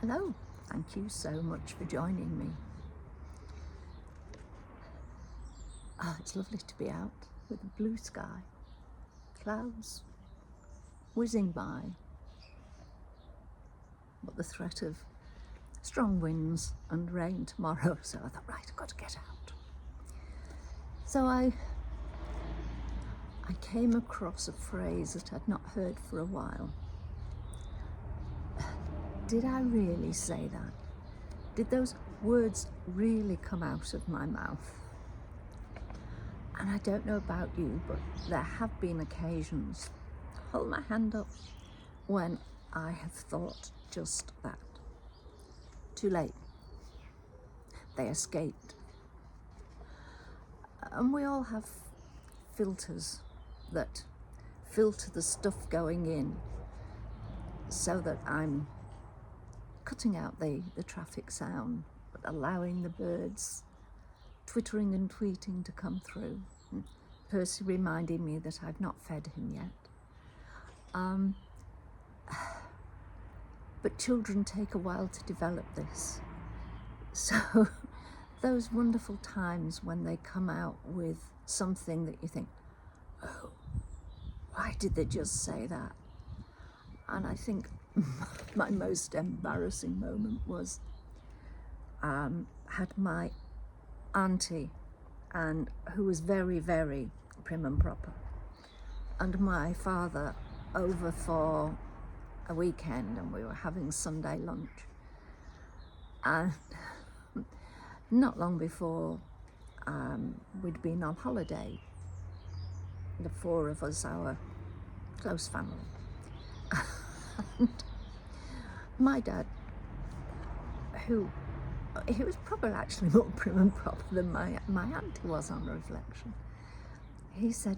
Hello, thank you so much for joining me. It's lovely to be out with a blue sky, clouds whizzing by, but the threat of strong winds and rain tomorrow, so I thought, right, I've got to get out. So I came across a phrase that I'd not heard for a while. Did I really say that? Did those words really come out of my mouth? And I don't know about you, but there have been occasions, hold my hand up, when I have thought just that. Too late. They escaped. And we all have filters that filter the stuff going in so that I'm cutting out the traffic sound, but allowing the birds twittering and tweeting to come through. And Percy reminding me that I've not fed him yet. But children take a while to develop this. So those wonderful times when they come out with something that you think, oh, why did they just say that? And I think my most embarrassing moment was had my auntie, and who was very, very prim and proper, and my father over for a weekend, and we were having Sunday lunch. And not long before, we'd been on holiday, the four of us, our close family. And my dad, he was probably actually more prim and proper than my auntie was on reflection. He said,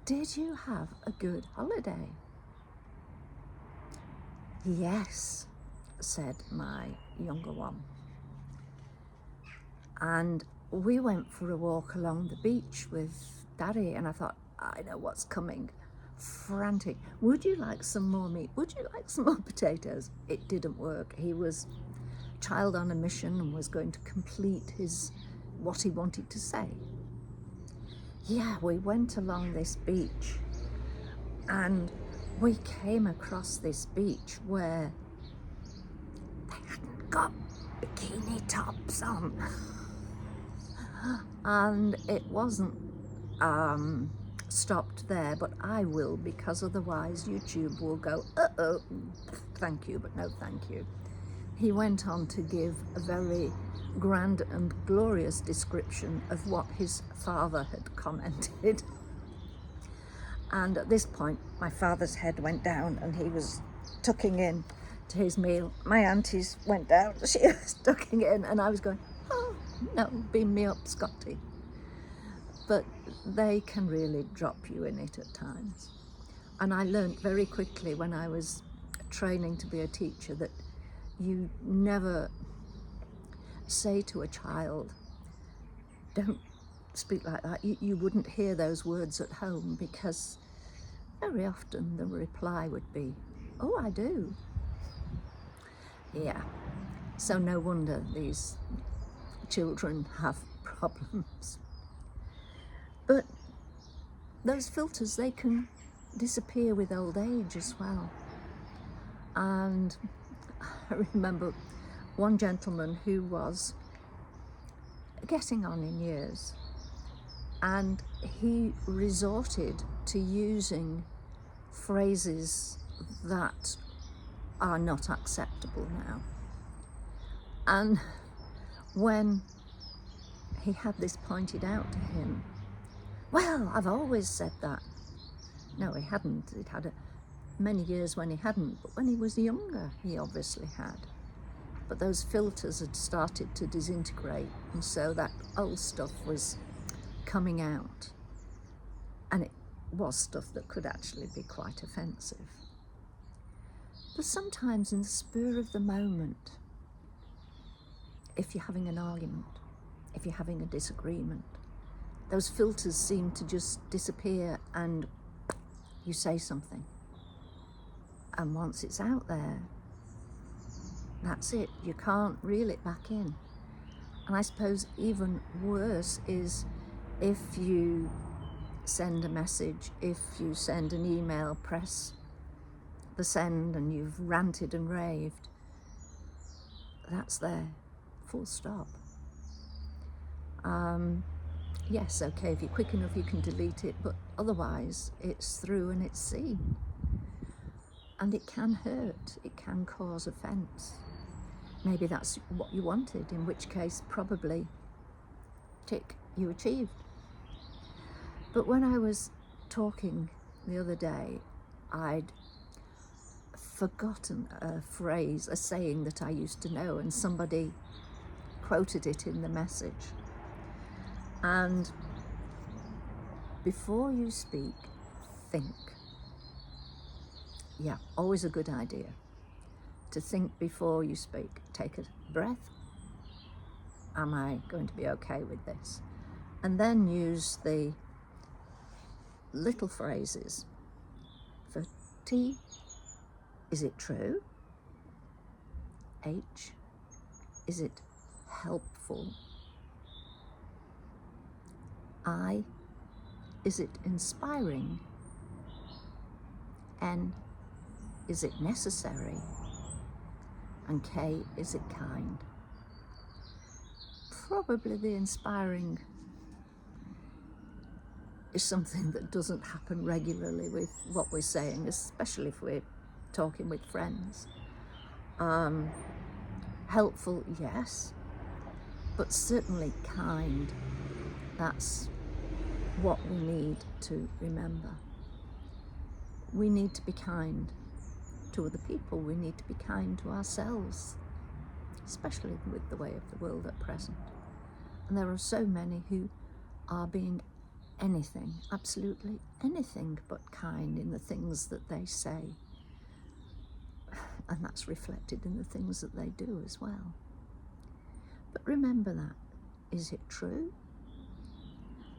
"Did you have a good holiday?" "Yes," said my younger one. And we went for a walk along the beach with Daddy, and I thought, I know what's coming. Frantic. Would you like some more meat? Would you like some more potatoes? It didn't work. He was child on a mission and was going to complete what he wanted to say. Yeah, we went along this beach, and we came across this beach where they hadn't got bikini tops on. And it wasn't stopped there, but I will, because otherwise YouTube will go, uh-oh, thank you, but no thank you. He went on to give a very grand and glorious description of what his father had commented. And at this point, my father's head went down and he was tucking in to his meal. My auntie's went down, she was tucking in, and I was going, oh, no, beam me up, Scotty. But they can really drop you in it at times. And I learned very quickly when I was training to be a teacher that you never say to a child, don't speak like that. You wouldn't hear those words at home, because very often the reply would be, oh, I do. Yeah, so no wonder these children have problems. But those filters, they can disappear with old age as well. And I remember one gentleman who was getting on in years, and he resorted to using phrases that are not acceptable now. And when he had this pointed out to him, well, I've always said that. No, he hadn't. It had many years when he hadn't, but when he was younger, he obviously had. But those filters had started to disintegrate, and so that old stuff was coming out. And it was stuff that could actually be quite offensive. But sometimes in the spur of the moment, if you're having an argument, if you're having a disagreement, those filters seem to just disappear and you say something. And once it's out there, That's it. You can't reel it back in. And I suppose even worse is if you send a message, if you send an email, press the send and you've ranted and raved, that's there, full stop. Yes, okay, if you're quick enough you can delete it, but otherwise it's through and it's seen. And it can hurt, it can cause offence. Maybe that's what you wanted, in which case probably, tick, you achieved. But when I was talking the other day, I'd forgotten a phrase, a saying that I used to know, and somebody quoted it in the message. And before you speak, think. Yeah, always a good idea to think before you speak. Take a breath. Am I going to be okay with this? And then use the little phrases. For T, is it true? H, is it helpful? I, is it inspiring? N, is it necessary? And K, is it kind? Probably the inspiring is something that doesn't happen regularly with what we're saying, especially if we're talking with friends. Helpful, yes, but certainly kind. That's what we need to remember. We need to be kind to other people. We need to be kind to ourselves, especially with the way of the world at present. And there are so many who are being anything, absolutely anything but kind in the things that they say. And that's reflected in the things that they do as well. But remember that. Is it true?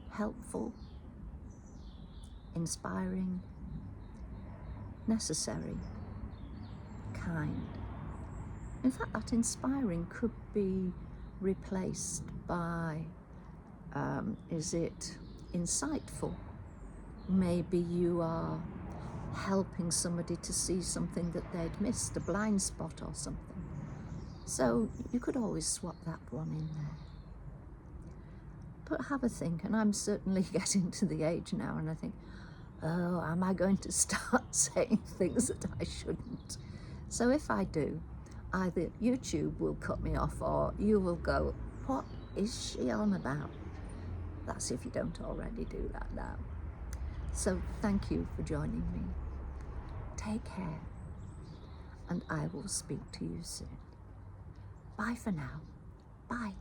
Helpful? Inspiring? Necessary? Kind? In fact, that inspiring could be replaced by, is it insightful? Maybe you are helping somebody to see something that they'd missed, a blind spot or something. So you could always swap that one in there. But have a think, and I'm certainly getting to the age now and I think, oh, am I going to start saying things that I shouldn't? So if I do, either YouTube will cut me off or you will go, what is she on about? That's if you don't already do that now. So thank you for joining me. Take care, and I will speak to you soon. Bye for now. Bye.